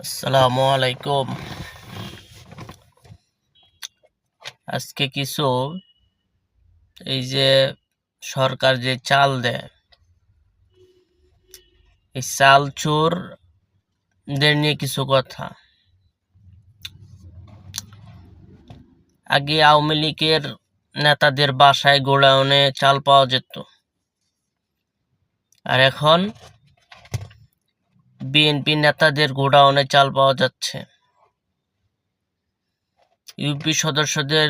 আসসালামু আলাইকুম। আজকে কিছু এই যে সরকার যে চাল দেয়, এই চাল চোরদের নিয়ে কিছু কথা। আগে আওয়ামী লীগের নেতাদের বাসায় গোডাউনে চাল পাওয়া যেত, আর এখন বিএনপি নেতাদের গোডাউনে চাল পাওয়া যাচ্ছে। ইউপি সদস্যদের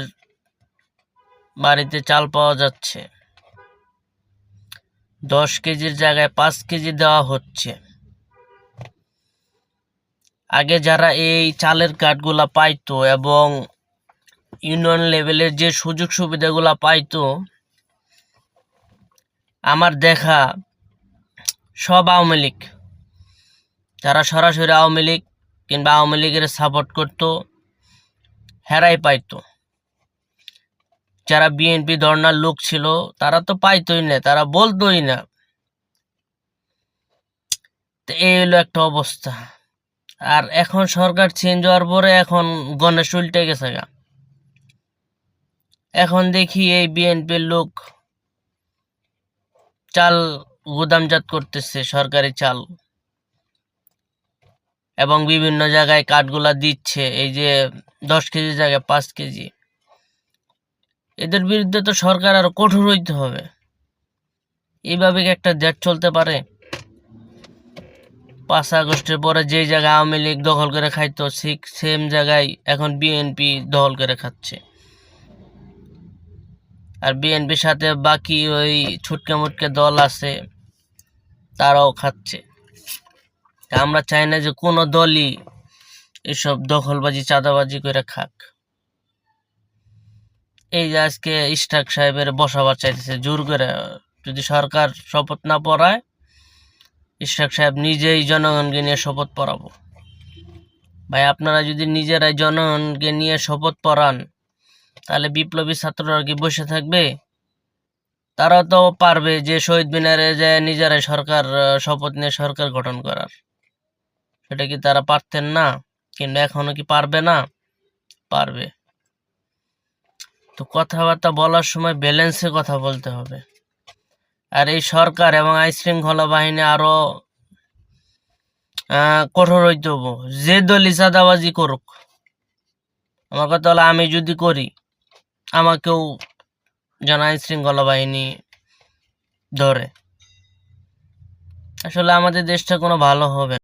বাড়িতে চাল পাওয়া যাচ্ছে, 10 কেজির জায়গায় 5 কেজি দেওয়া হচ্ছে। আগে যারা এই চালের কার্ডগুলা পাইতো এবং ইউনিয়ন লেভেলের যে সুযোগ সুবিধাগুলা পাইতো, আমার দেখা সব আওয়ামী লীগ, যারা সরাসরি আওয়ামী লীগ কিংবা আওয়ামী লীগের সাপোর্ট করতো, হেরাই পাইতো। যারা বিএনপি ধর্নার লোক ছিল তারা তো পাইতোই না, তারা বলতোই না। তো এই হলো একটা অবস্থা। আর এখন সরকার চেঞ্জ হওয়ার পরে এখন গণেশ উল্টে গেছে গা। এখন দেখি এই বিএনপির লোক চাল গুদামজাত করতেছে, সরকারি চাল, এবং বিভিন্ন জায়গায় কার্ডগুলা দিচ্ছে, এই যে 10 কেজির জায়গায় 5 কেজি। এদের বিরুদ্ধে তো সরকার আরো কঠোর হইতে হবে। এইভাবে কি একটা দেশ চলতে পারে? 5 আগস্টের পরে যে জায়গায় আওয়ামী লীগ দখল করে খাইতো, সেম জায়গায় এখন বিএনপি দখল করে খাচ্ছে। আর বিএনপির সাথে বাকি ওই ছুটকে মুটকে দল আছে, তারাও খাচ্ছে। আমরা চাই না যে কোনো দলই এসব দখলবাজি চাঁদাবাজি করে খাক। এই যে আজকে ইশরাক সাহেবের বসাবার চাইতেছে জোর করে, যদি সরকার শপথ না পড়ায়, ইশরাক সাহেব নিজেই জনগণকে নিয়ে শপথ পড়াবো। ভাই, আপনারা যদি নিজেরাই জনগণকে নিয়ে শপথ পড়ান, তাহলে বিপ্লবী ছাত্ররা কি বসে থাকবে? তারাও তো পারবে যে শহীদ মিনারে যে নিজেরাই সরকার শপথ নিয়ে সরকার গঠন করার। সেটা কি তারা পারতেন না? কিন্তু এখনো কি পারবে না? পারবে। তো কথাবার্তা বলার সময় ব্যালেন্সে কথা বলতে হবে। আর এই সরকার এবং আইন শৃঙ্খলা বাহিনী আরো কঠোর হইতে হবে। যে দলই চাঁদাবাজি করুক, আমার কথা হলো, আমি যদি করি আমাকেও যেন আইন শৃঙ্খলা বাহিনী ধরে। আসলে আমাদের দেশটা কোনো ভালো হবে না।